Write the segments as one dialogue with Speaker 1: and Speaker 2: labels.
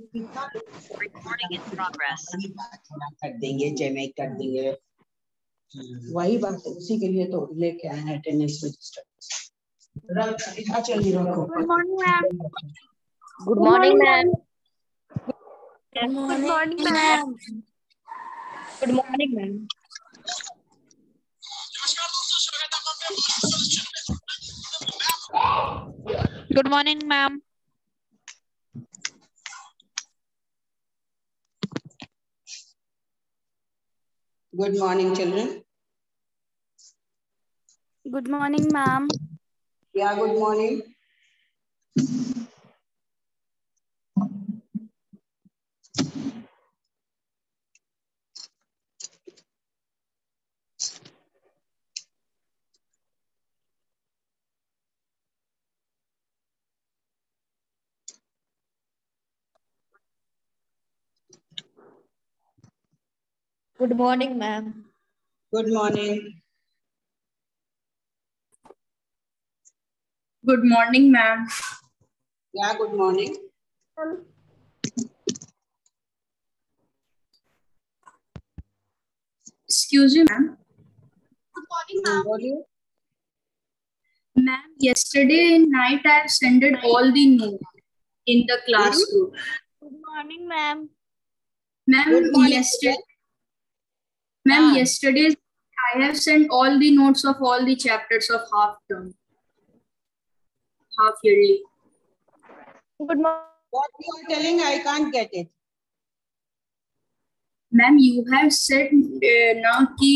Speaker 1: Recording in progress.
Speaker 2: कर देंगे, जयमेक कर देंगे, वही बात है, उसी के लिए तो लेके आए हैं अटेंडेंस रजिस्टर। चलिए रखो।
Speaker 3: Good morning ma'am.
Speaker 1: Good morning, ma'am.
Speaker 3: Good morning ma'am.
Speaker 1: Good morning, ma'am.
Speaker 3: Good morning ma'am.
Speaker 2: Good morning children.
Speaker 3: Good morning ma'am.
Speaker 2: या good morning.
Speaker 1: Good morning, ma'am.
Speaker 2: Good morning.
Speaker 4: Good morning, ma'am.
Speaker 2: या good morning.
Speaker 4: Excuse me, ma'am.
Speaker 2: बोलिए।
Speaker 4: Ma'am, yesterday night I have sent all the notes in the class group.
Speaker 3: Good morning ma'am.
Speaker 4: Ma'am,
Speaker 2: Good morning,
Speaker 4: Ma'am, yesterday I have sent all the notes of all the chapters of half term, half yearly.
Speaker 3: Good morning.
Speaker 2: What you are telling, I can't get it.
Speaker 4: Ma'am, you have said now ki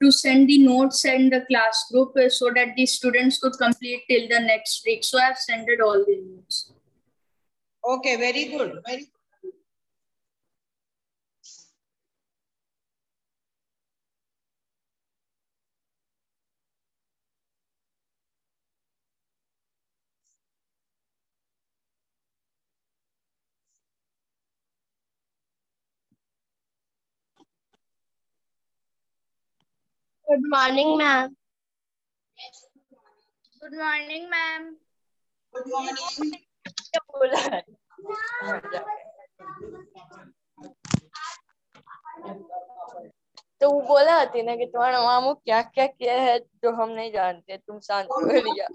Speaker 4: to send the notes and the class group so that the students could complete till the next week. So I have sent all the notes.
Speaker 2: Okay, very good, very good.
Speaker 3: Good morning ma'am. Good morning ma'am.
Speaker 2: Good morning.
Speaker 1: क्या बोला है? तो वो बोला थी ना कि तुम्हारा मामू क्या क्या किया है जो हम नहीं जानते, तुम शांत हो लिया।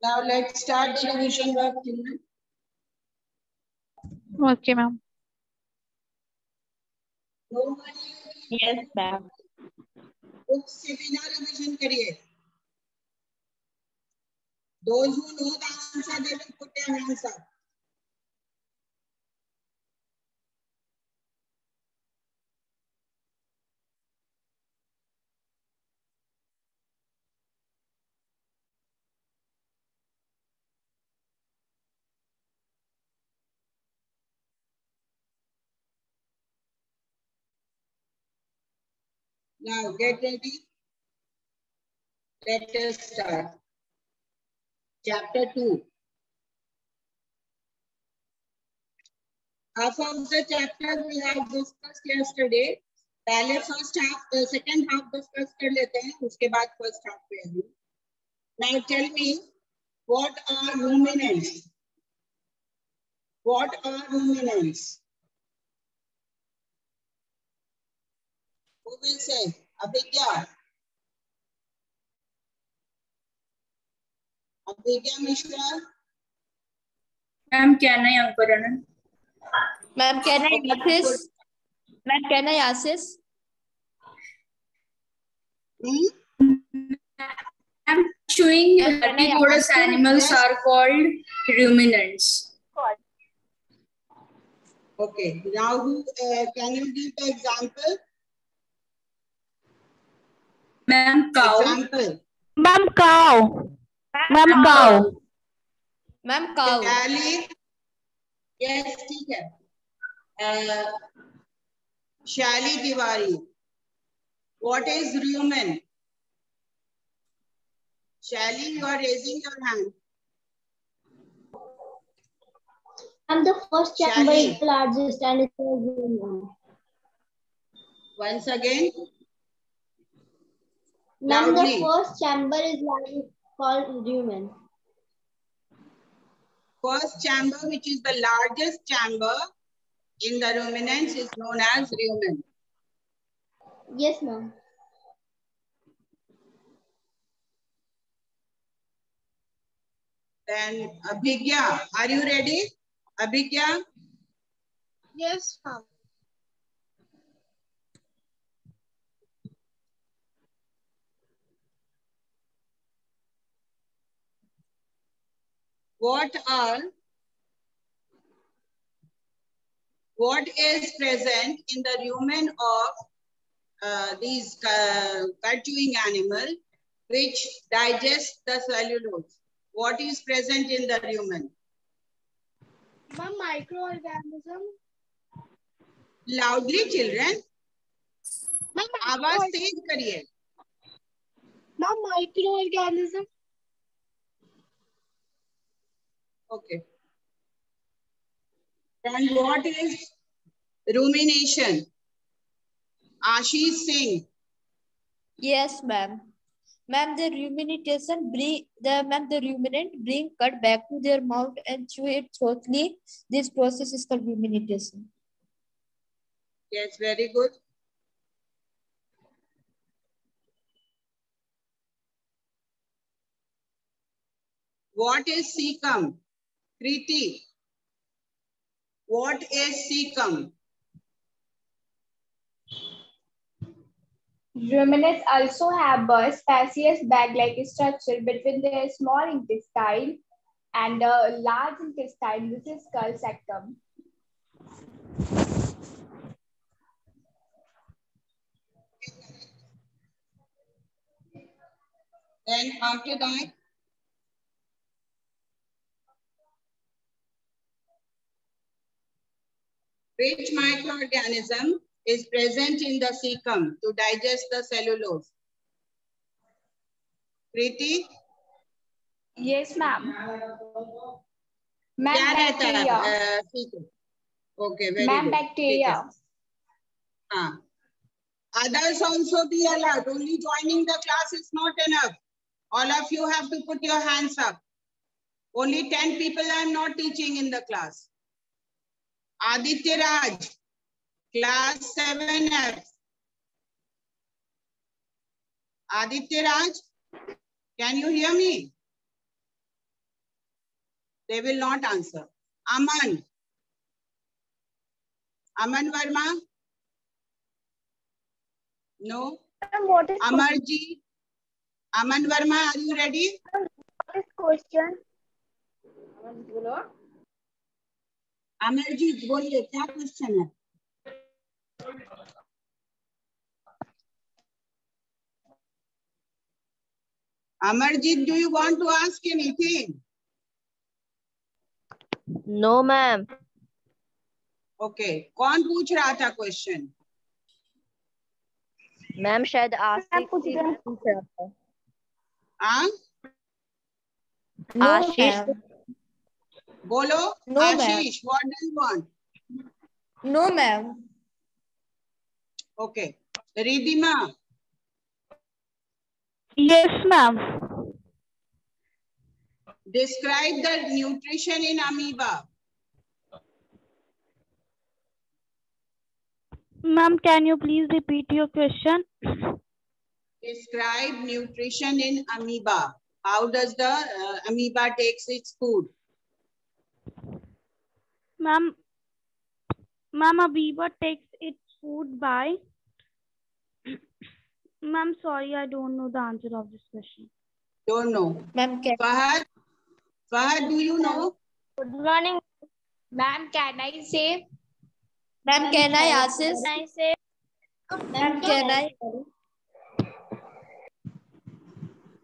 Speaker 2: Now let's start the revision work, children.
Speaker 3: Okay ma'am.
Speaker 1: Yes, ma'am.
Speaker 2: Book से बिना रिविजन करिए। Those who know the answer, they will put their hands up. Now get ready. Let us start. Chapter 2. Half of the chapter we have discussed yesterday. पहले first half, second half discuss कर लेते हैं, उसके बाद first half पे आएंगे. Now tell me, what are ruminants? What are ruminants? Who will say? Abhigya. Abhigya Mishra.
Speaker 4: Ma'am, can I answer?
Speaker 3: Ma'am, can I access? Ma'am, can I access?
Speaker 4: I'm chewing herbivorous animals are called ruminants.
Speaker 2: Okay. Now, who can you give the example?
Speaker 4: Ma'am, cow.
Speaker 2: Example.
Speaker 3: Ma'am, cow. Ma'am, cow.
Speaker 1: Ma'am, cow.
Speaker 2: Shally. Yes, ठीक है. Shally Tiwari. What is rumen? Shally, you are raising your hand.
Speaker 3: And the first chamber
Speaker 2: Shally.
Speaker 3: is the largest and it's rumen.
Speaker 2: Once again.
Speaker 3: Ma'am, the
Speaker 2: Loudly.
Speaker 3: first chamber is largest called rumen.
Speaker 2: First chamber, which is the largest chamber in the ruminants, is known as rumen.
Speaker 3: Yes, ma'am.
Speaker 2: Then Abhigya, are you ready? Abhigya?
Speaker 3: Yes, ma'am.
Speaker 2: What is present in the rumen of these cud chewing animal which digest the cellulose? What is present in the rumen?
Speaker 3: Ma'am, microorganism.
Speaker 2: Loudly, children.
Speaker 3: Ma'am,
Speaker 2: आवाज तेज करिए.
Speaker 3: Ma'am, microorganism.
Speaker 2: Okay. Then what is rumination? Ashish Singh.
Speaker 1: Yes, ma'am. Ma'am, the ruminant bring cud back to their mouth and chew it thoroughly. This process is called rumination.
Speaker 2: Yes, very good. What is cecum? Kriti. What is cecum?
Speaker 5: Ruminants also have a spacious bag-like structure between their small intestine and the large intestine, which is called cecum.
Speaker 2: Then after that, which microorganism is present in the cecum to digest the cellulose? Kriti?
Speaker 5: Yes, ma'am.
Speaker 2: क्या रहता
Speaker 5: Bacteria.
Speaker 2: है cecum? Okay, very
Speaker 5: Ma'am,
Speaker 2: good.
Speaker 5: bacteria.
Speaker 2: हाँ. Others also be allowed. Only joining the class is not enough. All of you have to put your hands up. Only 10 people I am not teaching in the class. Aditya Raj, class 7F. Aditya Raj, can you hear me? They will not answer. Aman. Aman Verma? No.
Speaker 3: What is
Speaker 2: Amarji? Aman Verma, are you ready?
Speaker 3: this question?
Speaker 2: Amarjeet बोलिए क्या question है? Amarjeet, do you want to ask anything?
Speaker 1: No, ma'am.
Speaker 2: Okay. कौन पूछ रहा था question?
Speaker 1: Ma'am शायद आशीष पूछ रहा था.
Speaker 2: हाँ?
Speaker 1: आशीष.
Speaker 2: बोलो.
Speaker 1: No,
Speaker 2: Ashish, what do you want?
Speaker 1: No, ma'am.
Speaker 2: Okay. Ridhima.
Speaker 3: Yes, ma'am.
Speaker 2: Describe the nutrition in amoeba.
Speaker 3: Ma'am, can you please repeat your question?
Speaker 2: Describe nutrition in amoeba. How does the amoeba takes its food?
Speaker 6: Ma'am, a beaver takes its food by. Ma'am, sorry, I don't know the answer of this question.
Speaker 2: Don't know.
Speaker 3: Ma'am,
Speaker 2: Fahad, do you know?
Speaker 5: Good morning. Ma'am, can I say?
Speaker 3: Ma'am, can I ask this?
Speaker 5: Can I say?
Speaker 3: Ma'am, can I?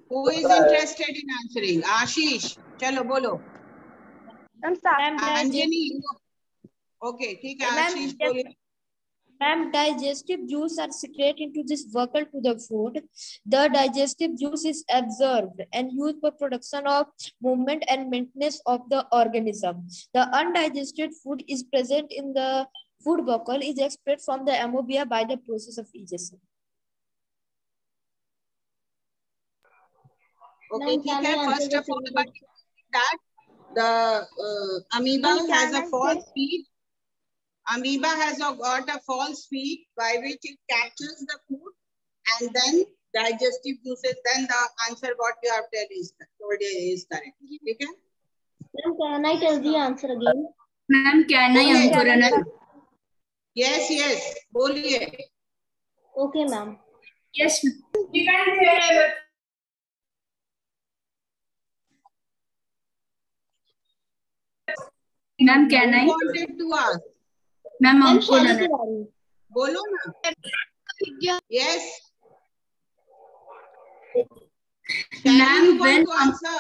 Speaker 2: Who is interested in answering? Ashish, chalo bolo. Anjani. Okay, ठीक है आशीष बोलिए.
Speaker 3: Ma'am, digestive juice are secreted into this vehicle to the food. The digestive juice is absorbed and used for production of movement and maintenance of the organism. The undigested food is present in the food vehicle is expelled from the ammonia by the process of digestion.
Speaker 2: Okay, ठीक है. First of all, that the amoeba has a false feet. Amoeba has got a false feet by which it captures the food and then digestive juices. Then the answer what you have told is correct. Okay?
Speaker 7: Ma'am, can I tell the answer again?
Speaker 4: Ma'am, can I answer another?
Speaker 2: Yes, yes. बोलिए.
Speaker 7: Okay, ma'am.
Speaker 4: Yes. Ma'am, can I?
Speaker 2: Wanted to ask.
Speaker 4: Ma'am,
Speaker 2: बोलो ना. Yes.
Speaker 4: Ma'am, when
Speaker 2: answer.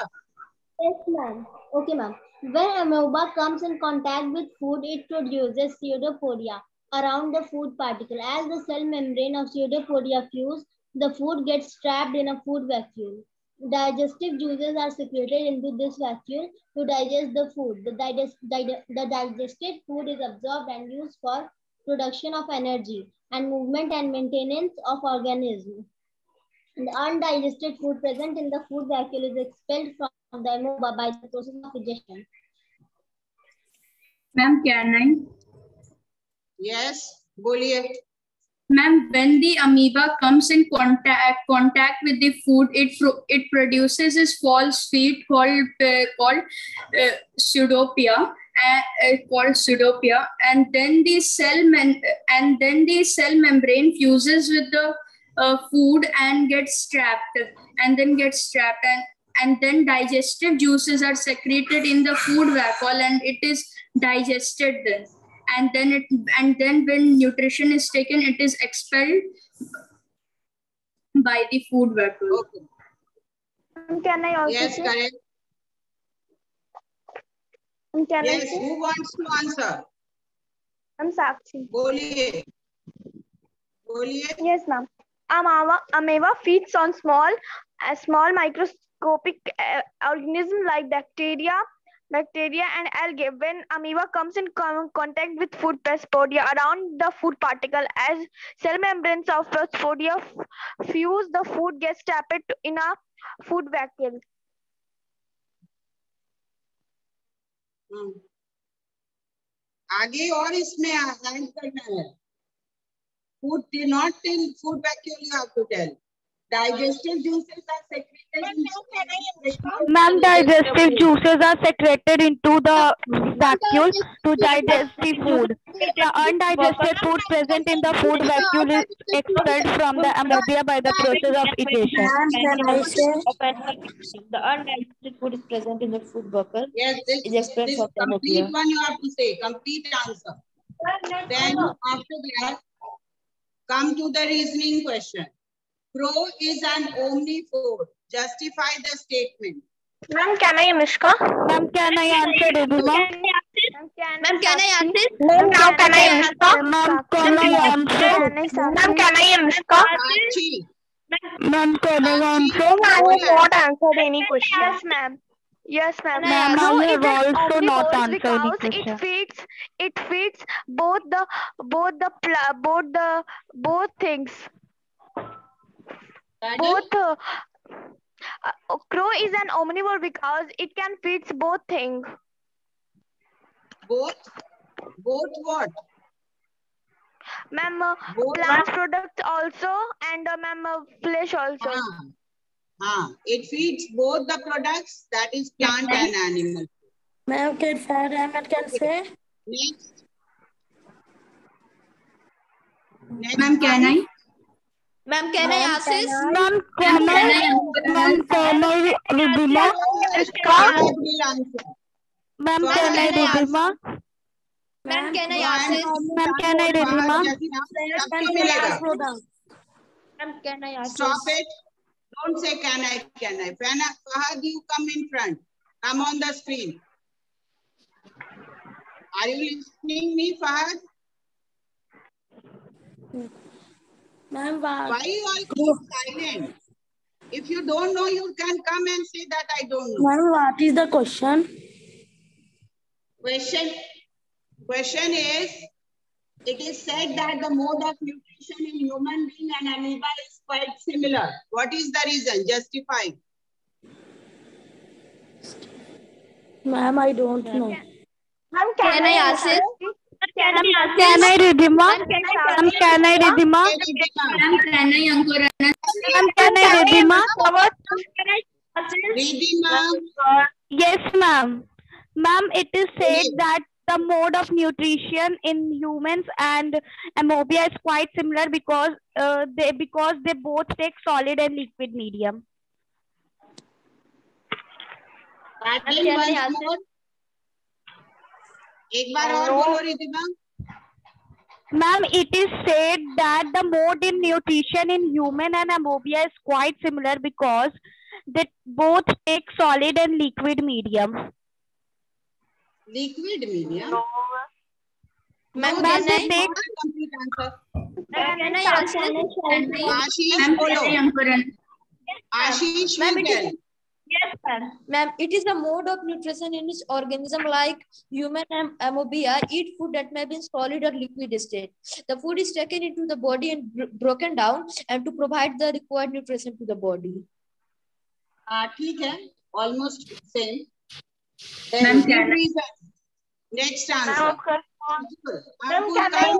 Speaker 7: Yes, ma'am. Okay, ma'am. When amoeba comes in contact with food, it produces pseudopodia around the food particle. As the cell membrane of pseudopodia fuse, the food gets trapped in a food vacuole. Digestive juices are secreted into this vacuole to digest the food. The digested food is absorbed and used for production of energy and movement and maintenance of organism. The undigested food present in the food vacuole is expelled from the amoeba by the process of digestion.
Speaker 4: Ma'am, can I?
Speaker 2: Yes, बोलिए.
Speaker 4: Ma'am, when the amoeba comes in contact with the food, it produces this false feed called pseudopia, and then the cell membrane fuses with the food and gets trapped, and then digestive juices are secreted in the food vacuole, and it is digested then. And then when nutrition is taken, it is expelled by the food vacuole.
Speaker 2: Okay.
Speaker 6: Can I also
Speaker 2: yes,
Speaker 6: say?
Speaker 2: correct. Yes, who wants to answer?
Speaker 6: I'm Sakshi.
Speaker 2: बोलिए.
Speaker 6: Yes, ma'am. Amoeba feeds on small microscopic organisms like bacteria and algae. When amoeba comes in contact with food plasmodia around the food particle, as cell membranes of plasmodia fuse, the food gets trapped in a food vacuole.
Speaker 2: आगे और इसमें add करना है. Food not till food vacuole you have to tell. Digestive juices are secreted.
Speaker 6: Ma'am, digestive juices are secreted into the vacuole to digest the food. The undigested food present in the food vacuole is expelled from the ammonia by the process of digestion.
Speaker 3: The undigested food is present in the food vacuole.
Speaker 2: Yes,
Speaker 3: is expelled
Speaker 2: this
Speaker 3: from the
Speaker 2: complete
Speaker 3: ammonia.
Speaker 2: one you have to say. Complete answer. Then after that, come to the reasoning question. Crow is an omnivore. Justify the statement.
Speaker 6: Ma'am, can I, Anushka? Ma'am, can I answer, Ridhima?
Speaker 3: Ma'am, can I answer?
Speaker 6: Ma'am, can I, Anushka? Ma'am, can I answer? Ma'am, can I, Anushka? Ma'am, can I answer? I have not answered any question. Yes, ma'am. Yes, ma'am. Ma'am, I have also not answered any question. It feeds both things. Crow is an omnivore because it can feed both things.
Speaker 2: Both what?
Speaker 6: Ma'am, plant products also and ma'am, flesh also.
Speaker 2: It feeds both the products, that is plant and animal.
Speaker 8: Ma'am, can say?
Speaker 2: Next.
Speaker 4: Ma'am, can I?
Speaker 3: Ma'am, can I ask this?
Speaker 7: Ma'am, can I Ridhima?
Speaker 2: Fahad will answer.
Speaker 7: Ma'am, can I Ridhima?
Speaker 3: Ma'am, can I
Speaker 2: Go
Speaker 3: ask
Speaker 2: and
Speaker 3: this?
Speaker 7: Ma'am, can I Ridhima?
Speaker 2: सबको मिलेगा.
Speaker 3: Ma'am, can I ask
Speaker 2: Stop
Speaker 3: this?
Speaker 2: it. Don't say can I, can I. Fahad, you come in front. Come on the screen. Are you listening me, Fahad?
Speaker 7: Ma'am,
Speaker 2: Why you all keep silent? If you don't know, you can come and say that I don't know.
Speaker 7: Ma'am, what is the question?
Speaker 2: Question is, it is said that the mode of nutrition in human being and amoeba is quite similar. What is the reason? Justify.
Speaker 7: Ma'am, I don't know.
Speaker 6: Ma'am,
Speaker 3: Can I ask this?
Speaker 6: Can I ask
Speaker 7: Can I Ridhima?
Speaker 3: Ma'am, can I ask
Speaker 7: Ma'am, can I Ridhima?
Speaker 4: Ma'am, can I, Ankurana?
Speaker 7: Ma'am, can I Ridhima?
Speaker 2: Ridhima.
Speaker 7: Yes, ma'am. Ma'am, it is said that the mode of nutrition in humans and amoeba is quite similar because they both take solid and liquid medium.
Speaker 2: Pardon
Speaker 3: can I
Speaker 2: once
Speaker 3: answer?
Speaker 2: more. एक बार और बोलो Ridhima.
Speaker 7: Ma'am, it is said that the mode in nutrition in human and amoeba is quite similar because they both take solid and liquid medium.
Speaker 2: Liquid medium.
Speaker 3: Ma'am,
Speaker 2: No,
Speaker 3: can
Speaker 2: this
Speaker 3: I?
Speaker 2: is not a complete answer.
Speaker 3: Can I answer?
Speaker 2: Ashish,
Speaker 4: Ma'am, can I,
Speaker 2: follow.
Speaker 4: Ankurana?
Speaker 2: Ashish
Speaker 3: Ma'am,
Speaker 2: will
Speaker 3: it is
Speaker 2: tell.
Speaker 3: yes, ma'am. Ma'am, it is the mode of nutrition in which organism like human and amoeba eat food that may be in solid or liquid state. The food is taken into the body and broken down and to provide the required nutrition to the body.
Speaker 2: ठीक है. Almost same.
Speaker 4: Ma'am,
Speaker 2: Then
Speaker 4: can
Speaker 2: give
Speaker 4: I?
Speaker 2: reason. Next answer.
Speaker 6: Ma'am, can I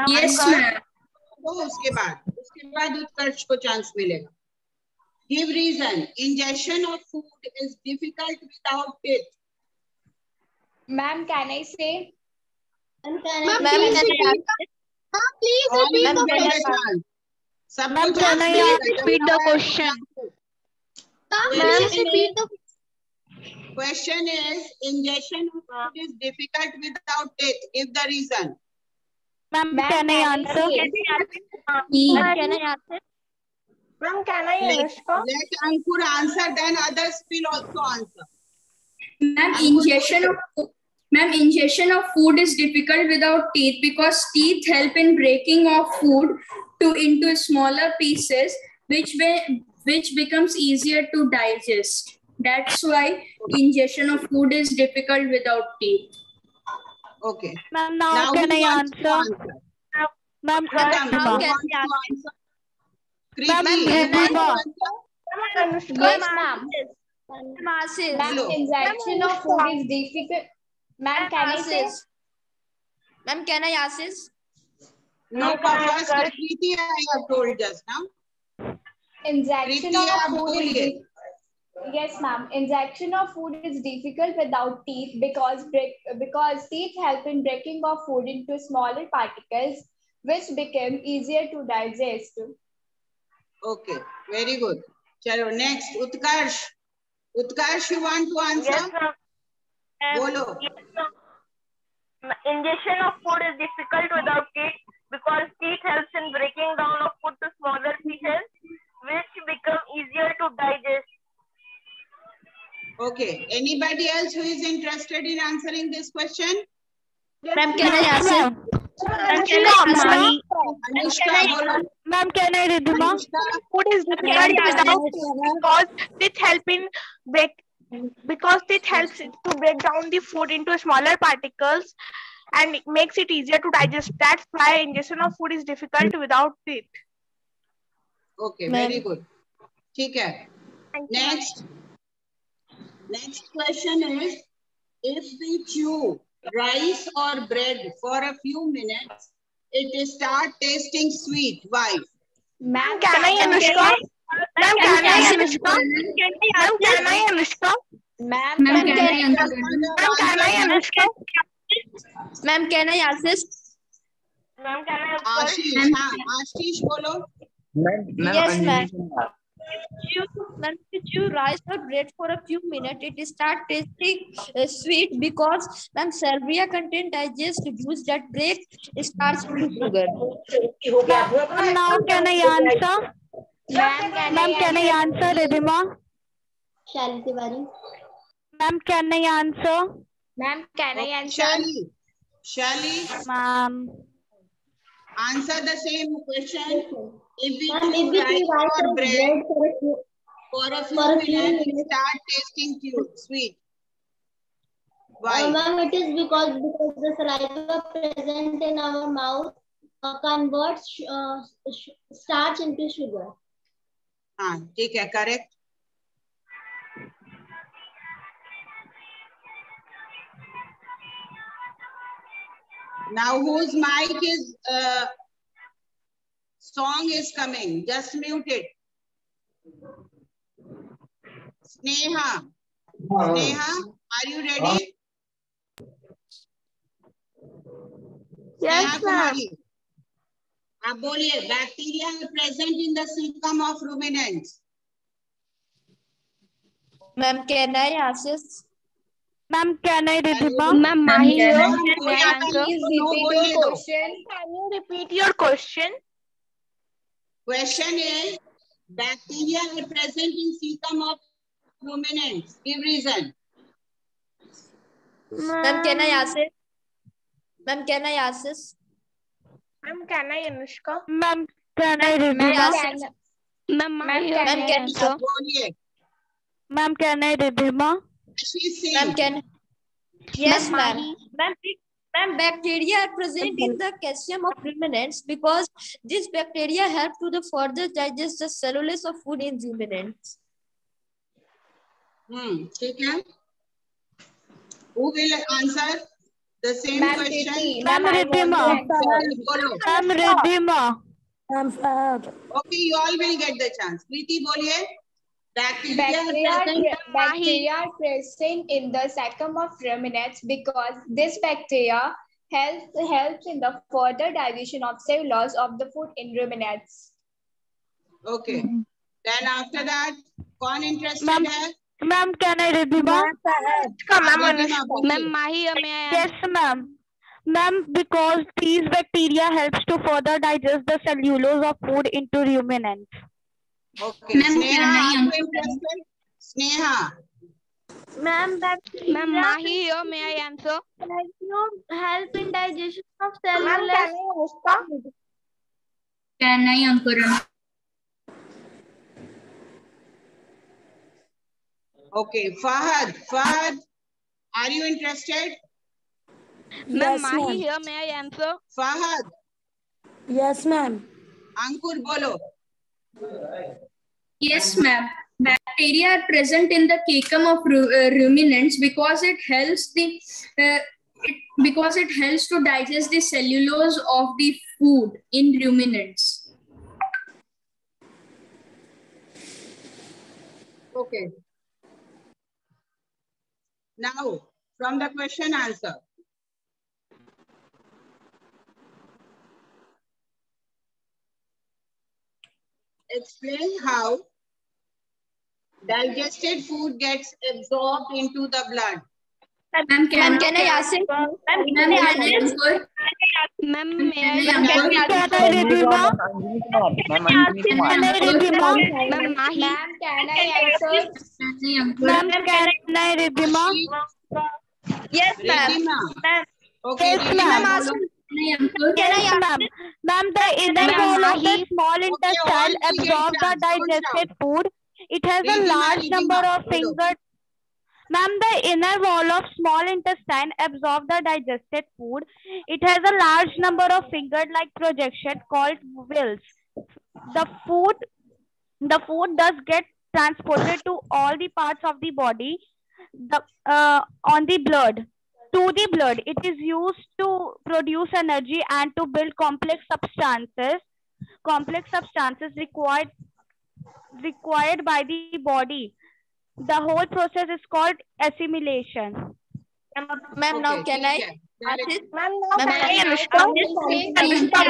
Speaker 4: Yes, ma'am.
Speaker 2: तो उसके बाद उत्कर्ष को chance मिलेगा. Give reason. Ingestion of food is difficult without it.
Speaker 5: Ma'am, can I say?
Speaker 3: Ma'am, can I ask?
Speaker 2: All
Speaker 3: Ma'am,
Speaker 2: will
Speaker 3: can
Speaker 2: get
Speaker 3: I
Speaker 2: a chance. सबको
Speaker 7: Ma'am,
Speaker 2: chance
Speaker 7: can I
Speaker 2: मिलेगा.
Speaker 7: repeat the question?
Speaker 2: Question is, ingestion of food is difficult without it. Give the reason.
Speaker 7: Ma'am,
Speaker 5: Ma'am,
Speaker 7: can I
Speaker 5: can I
Speaker 7: answer?
Speaker 5: say?
Speaker 3: Ma'am, can I answer?
Speaker 6: Ma'am, can I
Speaker 2: Let Ankur answer, then others will also answer.
Speaker 4: Ma'am, ingestion of food is difficult without teeth because teeth help in breaking of food into smaller pieces, which becomes easier to digest. That's why ingestion of food is difficult without teeth.
Speaker 2: Okay.
Speaker 7: Ma'am, now can
Speaker 2: who
Speaker 7: I
Speaker 2: wants to
Speaker 7: answer? Ma'am,
Speaker 2: Come,
Speaker 3: Ma'am,
Speaker 2: who
Speaker 3: can
Speaker 2: wants
Speaker 3: I
Speaker 2: to answer?
Speaker 7: Ma'am,
Speaker 2: Kriti, you want to
Speaker 7: Ridhima.
Speaker 2: answer?
Speaker 5: Yes, ma'am.
Speaker 3: Ma'am, ask this.
Speaker 5: Ma'am,
Speaker 2: Hello.
Speaker 5: ingestion of food is difficult. Ma'am, can I say?
Speaker 3: Ma'am, can I ask this?
Speaker 2: No, first Kriti, I have told just now.
Speaker 5: Injection
Speaker 2: Kriti,
Speaker 5: of
Speaker 2: आप
Speaker 5: food is
Speaker 2: बोलिए.
Speaker 5: yes, ma'am. Injection of food is difficult without teeth because teeth help in breaking of food into smaller particles, which become easier to digest.
Speaker 2: Okay, very good. Chalo, next, Utkarsh. Utkarsh, you want to answer? Bolo.
Speaker 6: Ingestion of food is difficult without teeth because teeth helps in breaking down of food to smaller pieces, which become easier to digest.
Speaker 2: Okay, anybody else who is interested in answering this question?
Speaker 3: Ma'am, can I ask it?
Speaker 6: Ma'am, can I answer?
Speaker 2: Anushka, bolo.
Speaker 7: Ma'am, can I Ridhima?
Speaker 2: Anushka,
Speaker 6: Food is difficult without teeth because teeth helps to break down the food into smaller particles and it makes it easier to digest. That's why ingestion of food is difficult without teeth.
Speaker 2: okay, very good. ठीक है. Next. Next question is, if we chew rice or bread for a few minutes, it start tasting sweet. Why?
Speaker 5: Ma'am,
Speaker 6: Can I, Anushka? Ma'am, can I, Anushka? Ma'am, can I, Anushka?
Speaker 5: Ma'am,
Speaker 4: Ma'am,
Speaker 5: can
Speaker 4: can
Speaker 5: I
Speaker 4: I answer?
Speaker 3: Ma'am, can I assist?
Speaker 2: आशीष, हाँ आशीष बोलो.
Speaker 3: Yes, ma'am. Ma'am, if you rise or bread for a few minutes, it start tasting sweet because ma'am, salvia contain digest juice that break starch into sugar.
Speaker 6: Now can I answer?
Speaker 5: Ma'am,
Speaker 6: Can I answer, Ridhima?
Speaker 7: Shali Tiwari.
Speaker 6: Ma'am, can I answer?
Speaker 5: Ma'am, can I answer?
Speaker 2: Shali,
Speaker 6: Ma'am.
Speaker 2: answer the same question. If we
Speaker 7: Ma'am,
Speaker 2: chew
Speaker 7: if we
Speaker 2: rice
Speaker 7: chew rice
Speaker 2: or
Speaker 7: or
Speaker 2: bread
Speaker 7: bread
Speaker 2: for a few
Speaker 7: for a few
Speaker 2: minutes, it
Speaker 7: minutes.
Speaker 2: start tasting sweet. Why?
Speaker 7: Ma'am, it is because the saliva present in our mouth converts starch into sugar.
Speaker 2: हाँ ठीक है, correct. Now whose mic is song is coming? Just mute it. Sneha. Sneha, are you ready?
Speaker 6: Yes, ma'am.
Speaker 2: आप बोलिए. Bacteria are present in the cecum of ruminants.
Speaker 3: Ma'am, can I assist?
Speaker 6: Ma'am, can I, Ridhima?
Speaker 4: Ma'am, Mahi here.
Speaker 2: कोई आता है तो no बोलने दो.
Speaker 6: Can you repeat your question?
Speaker 2: Question is, bacteria are present in cecum of ruminants. Give reason.
Speaker 3: Ma'am, can I assist? Ma'am, can I assist?
Speaker 6: Ma'am, can I, Anushka? Ma'am, can I,
Speaker 5: Ma'am,
Speaker 6: Ridhima?
Speaker 5: Ma'am, can I answer?
Speaker 2: बोलिए.
Speaker 6: Ma'am, can I, Ridhima?
Speaker 2: She's
Speaker 3: Ma'am,
Speaker 2: saying.
Speaker 3: can yes, ma'am. Ma'am, bacteria are present in the calcium of ruminants because this bacteria help to the further digest the cellulose of food in ruminants.
Speaker 2: ठीक है. Who will answer the same
Speaker 5: Ma'am,
Speaker 2: question?
Speaker 5: Preeti.
Speaker 6: Ma'am,
Speaker 5: Ma'am, I want to answer.
Speaker 2: बोलो.
Speaker 6: Ma'am, Ridhima.
Speaker 2: Okay, you all will get the chance. Preeti बोलिए.
Speaker 5: Bacteria are present in the cecum of ruminants because this bacteria helps in the further digestion of cellulose of the food in ruminants.
Speaker 2: Okay. Then after that, कौन interested है?
Speaker 6: Ma'am, can I, Ridhima?
Speaker 2: Ma'am,
Speaker 6: Mahi, may I? Yes, ma'am. Ma'am, because these bacteria helps to further digest the cellulose of food into ruminants.
Speaker 2: Okay. Sneha, are you interested? Sneha.
Speaker 6: Ma'am, Mahi here, may I answer? Help in digestion of cellulose.
Speaker 4: Can I, Ankuran?
Speaker 2: Okay. Fahad, are you interested?
Speaker 6: Ma'am, Mahi here, may I answer?
Speaker 2: Fahad.
Speaker 8: Yes, ma'am.
Speaker 2: Ankur बोलो.
Speaker 4: Yes, ma'am. Bacteria are present in the cecum of ruminants because it helps to digest the cellulose of the food in ruminants.
Speaker 2: Okay. Now, from the question answer. Explain how digested food gets absorbed into the blood.
Speaker 4: Ma'am, can
Speaker 3: I assist? Ma'am,
Speaker 4: Ma'am, may I answer?
Speaker 6: Ma'am, may I
Speaker 2: Can
Speaker 6: answer?
Speaker 2: I
Speaker 6: Ma'am, Mahi.
Speaker 5: Ma'am, can I answer?
Speaker 6: Ma'am, can I, Ridhima?
Speaker 3: Yes, ma'am.
Speaker 2: Ridhima. Okay,
Speaker 6: Yes,
Speaker 2: Ridhima
Speaker 6: ma'am.
Speaker 2: बोलो.
Speaker 6: Yes, ma'am. Ma'am, the inner wall of the small intestine absorbs the digested food. It has a large number of fingers. Ma'am, the inner wall of small intestine absorbs the digested food. It has a large number of finger-like projection called vills. The food does get transported to all the parts of the body on the blood. To the blood, it is used to produce energy and to build complex substances required by the body. The whole process is called assimilation.
Speaker 3: Ma'am, now
Speaker 2: Okay,
Speaker 3: can I
Speaker 2: ठीक है. Direct-
Speaker 3: assist?
Speaker 6: Ma'am, now
Speaker 3: Ma'am,
Speaker 6: can I Anushka?
Speaker 5: Ma'am, now
Speaker 6: Can I Anushka?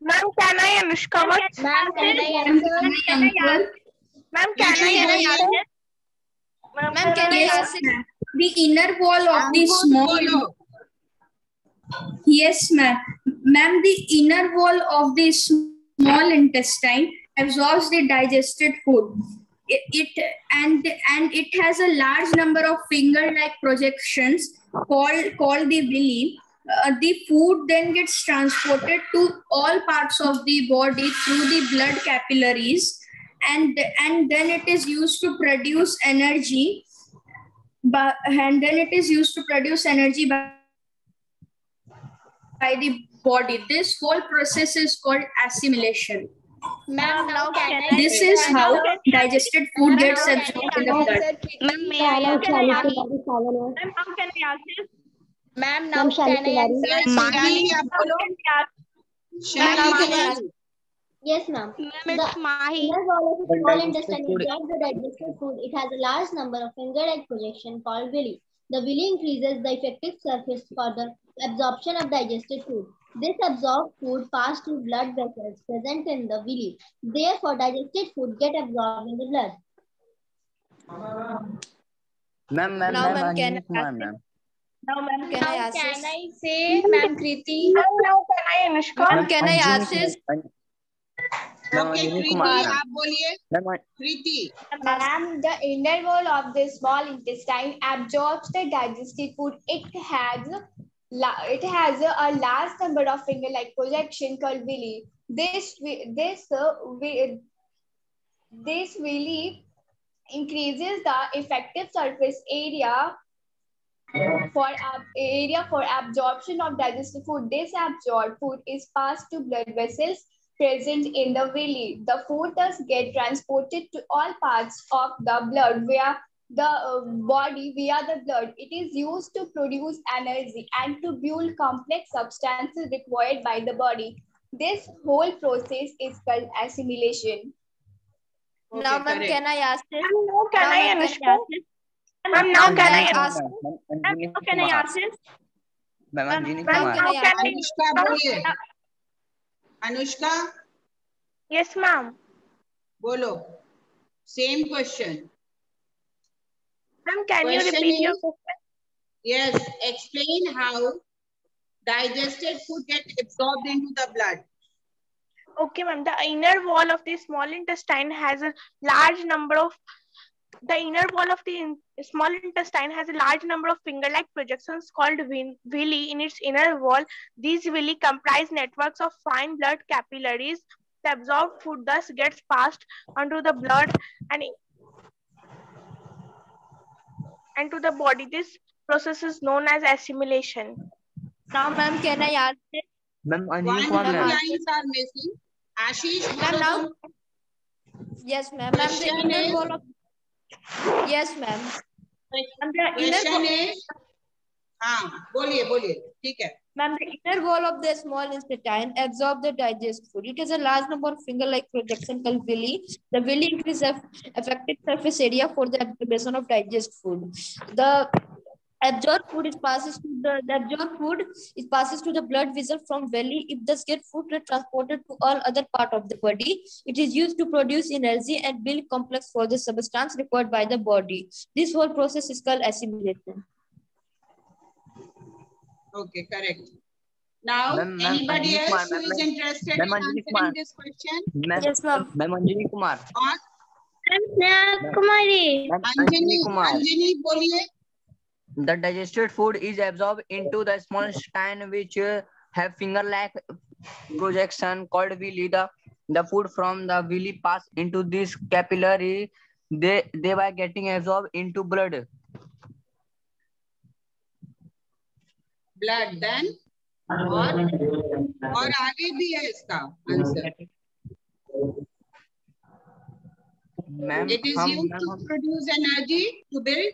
Speaker 6: Ma'am, can I Anushka?
Speaker 5: Ma'am, can I answer?
Speaker 6: Ma'am, can I answer?
Speaker 3: Ma'am, can I
Speaker 4: Yes,
Speaker 3: assist?
Speaker 4: ma'am. The inner wall of the small.
Speaker 2: बोलो.
Speaker 4: Yes, ma'am. Ma'am, the inner wall of the small intestine absorbs the digested food. It has a large number of finger-like projections called the villi. The food then gets transported to all parts of the body through the blood capillaries, and then it is used to produce energy. By the body. This whole process is called assimilation.
Speaker 5: Ma'am, now can I?
Speaker 4: This is how digested food gets absorbed in the blood.
Speaker 5: Ma'am, may
Speaker 7: Ma'am,
Speaker 5: I
Speaker 7: can I
Speaker 5: answer?
Speaker 7: answer?
Speaker 5: Ma'am, now can I answer?
Speaker 2: Mahi, आप बोलो. Shani.
Speaker 7: Yes, ma'am. The inner wall of the small intestine absorbs the digested food. It has a large number of finger-like projections called villi. The villi increases the effective surface for the absorption of digested food. This absorbed food passes through blood vessels present in the villi. Therefore, digested food get absorbed in the blood.
Speaker 9: Ma'am,
Speaker 3: Now, ma'am, can
Speaker 9: Anjani Kumar, ma'am.
Speaker 3: Now, ma'am, can I
Speaker 5: Now
Speaker 3: assist?
Speaker 5: can I say, Ma'am Kriti?
Speaker 6: Now can I Anushka?
Speaker 3: Ma'am, can I assist?
Speaker 2: Okay, Kriti, आप बोलिए. Kriti.
Speaker 5: Ma'am, the inner wall of the small intestine absorbs the digested food. It has a large number of finger-like projection called villi. This villi increases the effective surface area for absorption of digested food. This absorbed food is passed to blood vessels present in the villi. The food thus get transported to all parts of the blood via the body via the blood. It is used to produce energy and to build complex substances required by the body. This whole process is called assimilation.
Speaker 3: Now, ma'am,
Speaker 2: correct.
Speaker 3: can I assist?
Speaker 6: Now can
Speaker 3: Now,
Speaker 6: I
Speaker 3: ma'am,
Speaker 6: Anushka? Ma'am, now can I ask? Now can I assist?
Speaker 9: Ma'am, Anjani
Speaker 3: Ma'am,
Speaker 9: Kumar.
Speaker 3: can I assist?
Speaker 2: Anushka बोलिए. Anushka,
Speaker 6: Yes, ma'am.
Speaker 2: बोलो. Same question.
Speaker 6: Ma'am, can you
Speaker 2: Question
Speaker 6: repeat your
Speaker 2: is-
Speaker 6: question?
Speaker 2: Yes, explain how digested food get absorbed into the blood.
Speaker 6: Okay, ma'am. The inner wall of the small intestine has a large number of small intestine has a large number of finger-like projections called villi in its inner wall. These villi comprise networks of fine blood capillaries. The absorbed food thus gets passed onto the blood and to the body. This process is known as assimilation.
Speaker 3: Now, ma'am, can I assist?
Speaker 9: Ma'am,
Speaker 2: One,
Speaker 9: Anjani Kumar,
Speaker 2: two
Speaker 9: ma'am.
Speaker 2: lines are missing. Ashish,
Speaker 3: Ma'am,
Speaker 2: बोलो
Speaker 3: now.
Speaker 2: तुम.
Speaker 3: Yes, ma'am. Ma'am, the
Speaker 2: Question
Speaker 3: inner
Speaker 2: is-
Speaker 3: wall of. Yes, ma'am. Ma'am, the inner
Speaker 2: Question
Speaker 3: wall.
Speaker 2: is, हाँ, बोलिए, ठीक है.
Speaker 3: Ma'am, the inner wall of the small intestine absorb the digested food. It has a large number of finger-like projection called villi. The villi increases effective surface area for the absorption of digested food. The absorbed food is passes to the blood vessel from belly. If thus get food transported to all other part of the body, it is used to produce energy and build complex for the substance required by the body. This whole process is called assimilation.
Speaker 2: Okay, correct. Now,
Speaker 9: Ma'am,
Speaker 2: anybody
Speaker 9: Anjani
Speaker 2: else
Speaker 9: Kumar,
Speaker 2: who is
Speaker 9: ma'am,
Speaker 2: interested
Speaker 9: ma'am,
Speaker 2: in
Speaker 9: Anjani
Speaker 2: answering
Speaker 9: Kumar.
Speaker 2: this question?
Speaker 9: Ma'am,
Speaker 3: Yes, ma'am.
Speaker 9: Ma'am, Anjani Kumar.
Speaker 2: और
Speaker 6: Kumari.
Speaker 9: Ma'am,
Speaker 2: Anjani,
Speaker 9: Anjani Kumar.
Speaker 2: Anjani बोलिए.
Speaker 9: The digested food is absorbed into the small intestine, which have finger-like projection called villi. The food from the villi pass into this capillary, thereby getting absorbed into blood.
Speaker 2: Blood, then और आगे भी है इसका answer.
Speaker 9: Ma'am,
Speaker 2: It is used to produce energy to build.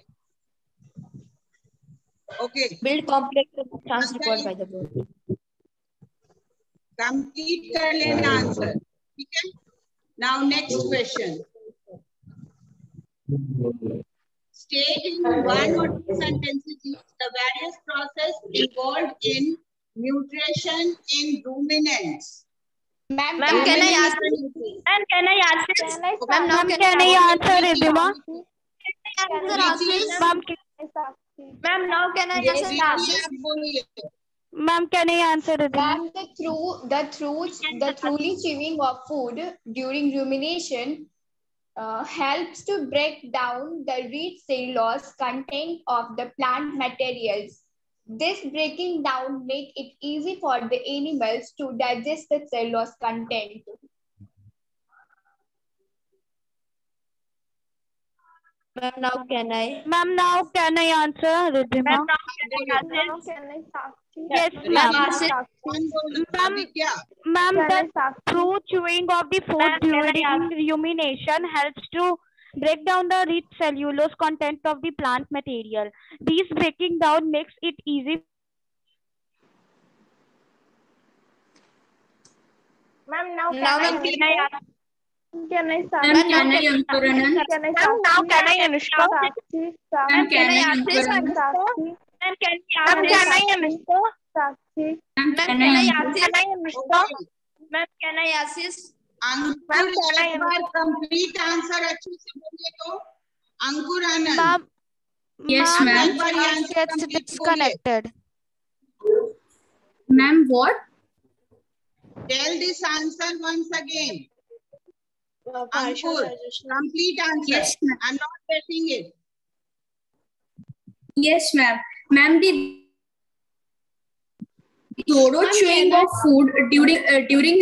Speaker 2: Okay,
Speaker 3: Build complex substance required by the body.
Speaker 2: complete कर लेना answer. ठीक है. Now next question. State in one or two sentences the various process involved in nutrition in ruminants.
Speaker 5: Ma'am,
Speaker 3: Ma'am, can I ask?
Speaker 6: Ma'am, can I answer?
Speaker 3: Ma'am, now
Speaker 6: Can I answer, Ridhima?
Speaker 3: answer Ashish? Ma'am, now can I answer Ashish?
Speaker 6: Ma'am, can I answer, Ridhima?
Speaker 5: Ma'am, the truly chewing of food during rumination helps to break down the rich cellulose content of the plant materials. This breaking down makes it easy for the animals to digest the cellulose content.
Speaker 3: Ma'am, now can I?
Speaker 6: Ma'am, now can I answer, Ridhima?
Speaker 2: Ma'am,
Speaker 6: Yes,
Speaker 3: Ma'am,
Speaker 6: ma'am. Ma'am, the through chewing of the food during rumination helps to break down the rich cellulose content of the plant material. This breaking down makes it easy. Ma'am, now
Speaker 3: Now, ma'am,
Speaker 6: can I answer? Can I start?
Speaker 4: Ma'am, can I answer, Anand?
Speaker 6: Ma'am, now can I Anushka?
Speaker 4: Ma'am, can I answer, Anand?
Speaker 6: Ma'am, can I Anushka?
Speaker 4: Ma'am,
Speaker 3: Ma'am,
Speaker 4: can
Speaker 3: can
Speaker 4: I
Speaker 3: I
Speaker 4: answer?
Speaker 3: Ashish? Ma'am, can I assist?
Speaker 2: अंकुर एक बार complete answer अच्छे से बोलिए तो अंकुर आनंद
Speaker 6: Ma'am,
Speaker 4: Yes, ma'am.
Speaker 2: एक बार ये answer complete बोलिए
Speaker 4: Ma'am, what?
Speaker 2: Tell this answer once again Ankur complete answer
Speaker 4: Yes, ma'am.
Speaker 2: I am not getting it
Speaker 4: Yes, ma'am. Ma'am, the thorough chewing of food during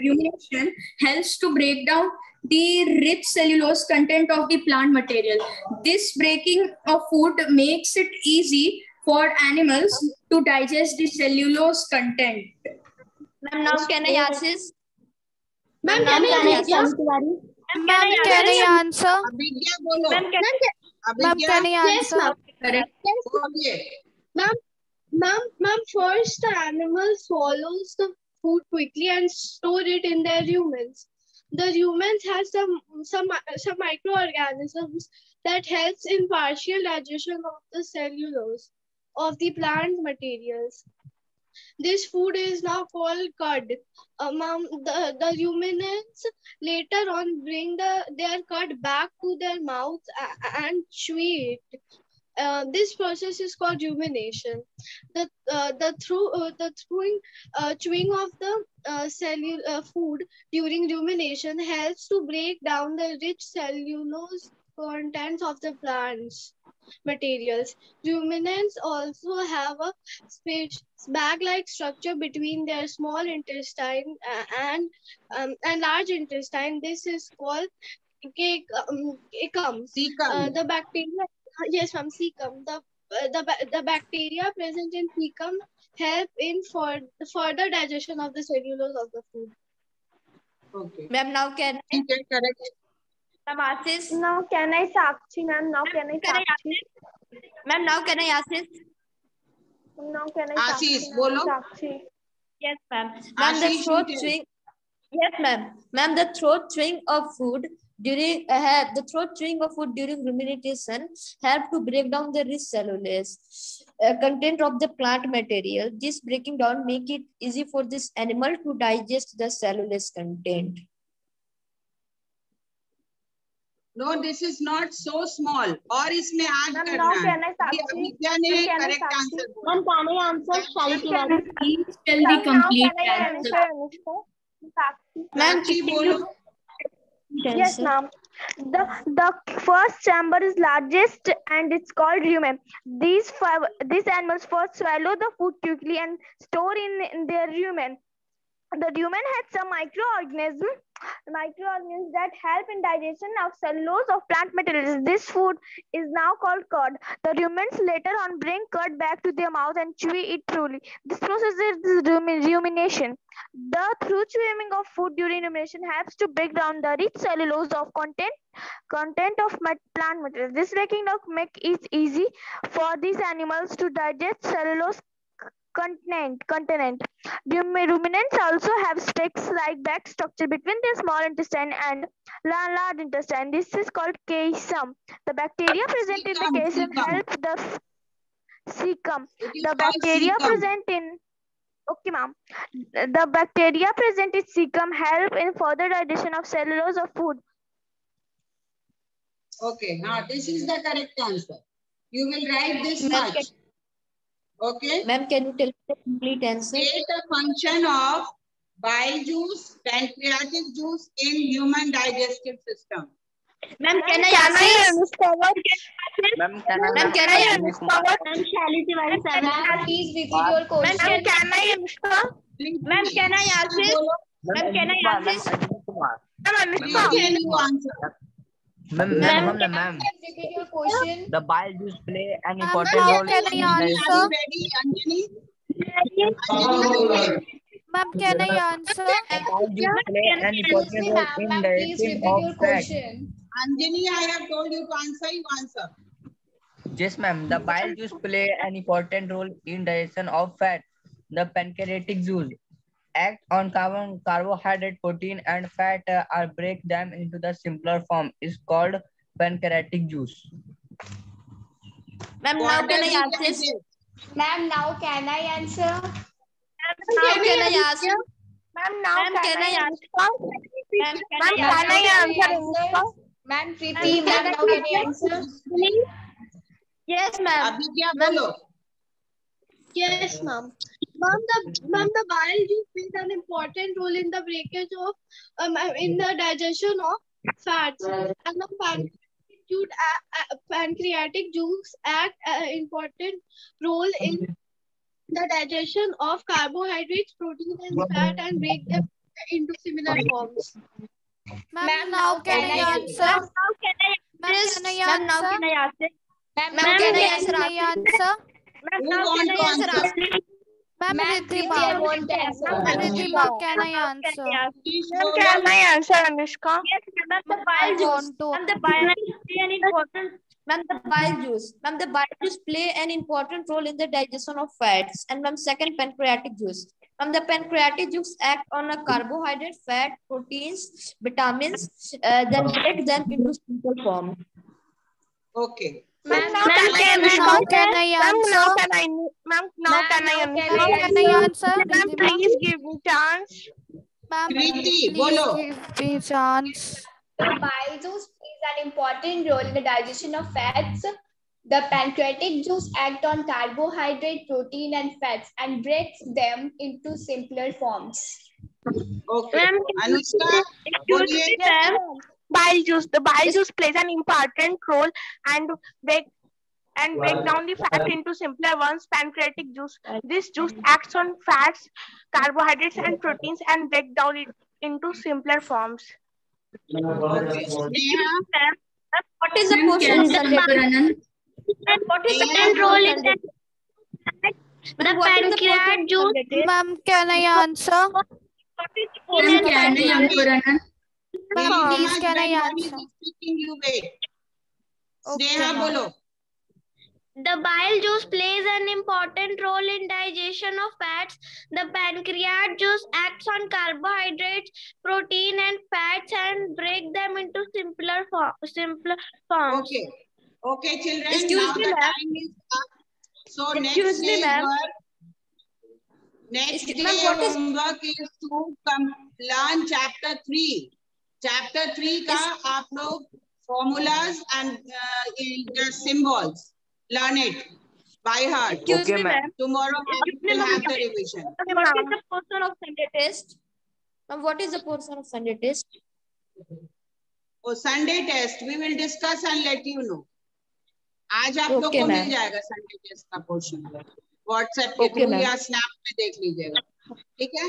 Speaker 4: rumination helps to break down the rich cellulose content of the plant material. This breaking of food makes it easy for animals to digest the cellulose content.
Speaker 3: Ma'am, now can I assist?
Speaker 6: Ma'am,
Speaker 3: now can I assist?
Speaker 6: Ma'am, can I answer?
Speaker 2: अभिज्ञा बोलो
Speaker 6: Ma'am, can
Speaker 2: Abhigya
Speaker 6: I answer?
Speaker 4: Correct.
Speaker 2: बोलिए
Speaker 10: Ma'am, first the animal swallows the food quickly and store it in their rumens. The rumens has some microorganisms that helps in partial digestion of the cellulose of the plant materials. This food is now called cud. Ma'am, the ruminants later on bring their cud back to their mouth and chew it. This process is called rumination. The chewing of the cellular food during rumination helps to break down the rich cellulose contents of the plants materials. Ruminants also have a bag-like structure between their small intestine and large intestine. This is called cecum. The bacteria. Yes, ma'am, cecum. The bacteria present in cecum help in further digestion of the cellulose of the food.
Speaker 2: Okay.
Speaker 3: Ma'am, now can I?
Speaker 2: Correct.
Speaker 3: Ma'am, assist?
Speaker 6: Now can I Sakshi, ma'am? Now can I Sakshi?
Speaker 3: Ma'am, now can I assist?
Speaker 6: Now can I
Speaker 2: Ashish
Speaker 6: Sakshi?
Speaker 2: बोलो
Speaker 3: Yes, ma'am. Ma'am, the
Speaker 2: Ashish
Speaker 3: throat
Speaker 2: you
Speaker 3: chewing. Yes, ma'am. Ma'am, the throat chewing of food during rumination help to break down the rich cellulose content of the plant material. This breaking down make it easy for this animal to digest the cellulose content.
Speaker 2: No, this is not so small. और इसमें add
Speaker 6: Ma'am,
Speaker 2: करना
Speaker 6: now
Speaker 2: है
Speaker 6: can I
Speaker 2: ये
Speaker 6: Sakshi?
Speaker 2: अभिज्ञा ने
Speaker 6: Can I
Speaker 2: correct
Speaker 6: Sakshi?
Speaker 2: Answer बोला
Speaker 7: Ma'am, can I answer Shali Tiwari?
Speaker 4: Please tell the
Speaker 6: Ma'am, now
Speaker 4: complete
Speaker 6: can I
Speaker 4: answer.
Speaker 6: answer Anushka? Sakshi.
Speaker 3: Ma'am,
Speaker 2: साक्षी बोलो
Speaker 6: Yes, ma'am. The first chamber is largest and it's called rumen. These animals first swallow the food quickly and store in their rumen. The rumen has some microorganisms that help in digestion of cellulose of plant materials. This food is now called curd. The rumens later on bring curd back to their mouth and chew it thoroughly. This process is rumination. The through chewing of food during rumination helps to break down the rich cellulose of content of plant materials. This breaking down make it easy for these animals to digest cellulose continent. Ruminants also have sticks-like back structure between their small intestine and large intestine. This is called caecum. The bacteria present in the caecum helps the cecum. The bacteria present in ma'am. The bacteria present in cecum help in further digestion of cellulose of food.
Speaker 2: Okay, now this is the correct answer. You will write this much. Okay.
Speaker 3: Ma'am, can you tell me the complete answer?
Speaker 2: State the function of bile juice, pancreatic juice in human digestive system.
Speaker 6: Ma'am, can I answer?
Speaker 9: Ma'am,
Speaker 6: Can I answer?
Speaker 5: Ma'am, please repeat your question.
Speaker 6: Can I answer? Ma'am, can I answer? Ma'am, can I answer?
Speaker 2: Can you answer?
Speaker 9: Ma'am,
Speaker 5: Please repeat your question.
Speaker 9: the bile juice play an important role in
Speaker 2: Are you ready, Anjani? Anjani,
Speaker 11: Ma'am, can I answer?
Speaker 9: bile juice play an important role in
Speaker 5: Ma'am, please
Speaker 9: digestion
Speaker 5: repeat
Speaker 9: of
Speaker 5: your
Speaker 9: fat.
Speaker 5: question.
Speaker 2: Anjani, I have told you to answer, you answer.
Speaker 9: Yes, ma'am. The bile juice play an important role in digestion of fat. The pancreatic juice act on carbohydrate, protein, and fat or break them into the simpler form is called pancreatic juice.
Speaker 3: Ma'am, now can I answer?
Speaker 5: Ma'am, now can I answer?
Speaker 3: Now can I answer?
Speaker 6: Ma'am, now can I answer?
Speaker 3: Ma'am,
Speaker 6: Ma'am, can I answer?
Speaker 5: Ma'am, Preeti, ma'am, now can I answer?
Speaker 6: Yes, ma'am.
Speaker 2: अभी क्या बोलो?
Speaker 10: Yes, ma'am. Ma'am, the bile juice plays an important role in the breakage of, in the digestion of fats, and the pancreatic juice act an important role in the digestion of carbohydrates, protein, and fat, and break them into similar forms.
Speaker 11: Ma'am, now can I answer?
Speaker 6: Ma'am, now can I
Speaker 11: Ma'am, can I
Speaker 6: Ma'am, now
Speaker 11: answer?
Speaker 6: can I answer?
Speaker 5: Ma'am,
Speaker 11: Ma'am,
Speaker 5: now
Speaker 11: can
Speaker 5: can I
Speaker 11: I
Speaker 5: answer?
Speaker 11: answer?
Speaker 6: Ma'am,
Speaker 2: Who
Speaker 6: now
Speaker 2: want
Speaker 6: can
Speaker 2: to
Speaker 6: I answer?
Speaker 2: answer?
Speaker 11: Ma'am,
Speaker 5: Ma'am, Preeti, I
Speaker 11: Riddhima.
Speaker 5: want to answer.
Speaker 11: Ma'am, Riddhima, can I
Speaker 6: Ma'am,
Speaker 11: answer?
Speaker 2: Please
Speaker 6: Ma'am,
Speaker 2: follow.
Speaker 6: can I answer, Anushka? Yes, ma'am. The
Speaker 11: I
Speaker 6: bile juice.
Speaker 11: want to.
Speaker 3: Ma'am, the bile juice play an important. Ma'am, the bile juice. Ma'am, the bile juice play an important role in the digestion of fats. And ma'am, second, pancreatic juice. Ma'am, the pancreatic juice act on a carbohydrate, fat, proteins, vitamins, then break them into simple form.
Speaker 2: Okay.
Speaker 6: Ma'am, now
Speaker 10: Ma'am,
Speaker 6: can I
Speaker 11: Now
Speaker 6: answer?
Speaker 11: can I
Speaker 6: Ma'am, now
Speaker 11: answer?
Speaker 6: can I? Ma'am, now can I answer?
Speaker 11: Now can I answer?
Speaker 6: Ma'am,
Speaker 11: Riddhima?
Speaker 6: please give me chance.
Speaker 11: Ma'am,
Speaker 2: Preeti,
Speaker 11: please
Speaker 2: bolo.
Speaker 11: give me a chance.
Speaker 5: The bile juice plays an important role in the digestion of fats. The pancreatic juice act on carbohydrate, protein, and fats and breaks them into simpler forms.
Speaker 2: Okay.
Speaker 6: Ma'am,
Speaker 2: Anushka,
Speaker 6: excuse me, ma'am. Bile juice. The bile juice plays an important role and break down the fat into simpler ones. Pancreatic juice. This juice acts on fats, carbohydrates, and proteins and break down it into simpler forms.
Speaker 2: Okay. Sneha,
Speaker 3: What is the portion of Sunday dish?
Speaker 6: And what is the
Speaker 2: Sneha,
Speaker 6: main role in that?
Speaker 3: Ma'am, what is the portion of
Speaker 6: pancreatic juice.
Speaker 3: Sunday dish?
Speaker 11: Ma'am, can I answer?
Speaker 6: What is the
Speaker 4: Ma'am,
Speaker 6: portion of
Speaker 4: can I answer, Anand?
Speaker 11: Ma'am,
Speaker 2: Very
Speaker 11: please
Speaker 2: much
Speaker 11: can I
Speaker 2: when one is
Speaker 11: answer?
Speaker 2: speaking, you wait.
Speaker 11: Okay,
Speaker 2: Sneha,
Speaker 11: ma'am.
Speaker 2: bolo.
Speaker 12: The bile juice plays an important role in digestion of fats. The pancreas juice acts on carbohydrates, protein, and fats and break them into simpler forms.
Speaker 2: Okay. Okay, children.
Speaker 3: Excuse
Speaker 2: now
Speaker 3: me,
Speaker 2: the
Speaker 3: ma'am.
Speaker 2: time is up. So
Speaker 3: Excuse
Speaker 2: next
Speaker 3: me,
Speaker 2: day's
Speaker 3: ma'am.
Speaker 2: work. Next
Speaker 3: Excuse-
Speaker 2: day
Speaker 3: ma'am, what is-
Speaker 2: homework is to learn chapter 3. Chapter 3 का आप लोग formulas and the symbols learn it by heart.
Speaker 3: Excuse me, ma'am.
Speaker 2: Tomorrow we will have the revision.
Speaker 3: What is the portion of Sunday test? Ma'am, what is the portion of Sunday test?
Speaker 2: Oh, Sunday test we will discuss and let you know. आज आप लोग
Speaker 3: Okay,
Speaker 2: को मिल
Speaker 3: ma'am.
Speaker 2: जाएगा Sunday test का portion WhatsApp के
Speaker 3: Okay,
Speaker 2: through
Speaker 3: ma'am.
Speaker 2: या snap पे देख लीजिएगा ठीक है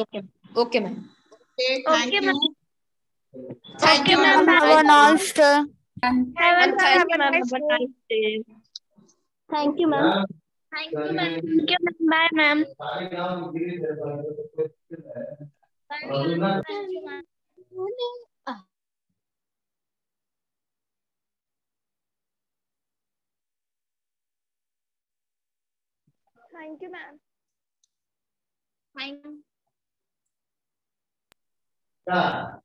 Speaker 3: Okay. Okay, ma'am.
Speaker 2: Okay, thank
Speaker 6: Okay,
Speaker 2: you.
Speaker 3: Thank you, ma'am.
Speaker 11: Have a nice day.
Speaker 3: Ma'am, thank you, ma'am. Have a nice day.
Speaker 7: Thank you, ma'am.
Speaker 12: Thank you, ma'am.
Speaker 6: Thank you, ma'am. Bye, ma'am.
Speaker 12: Thank you, ma'am.
Speaker 6: Thank you, ma'am.
Speaker 12: Fine.
Speaker 2: Yeah.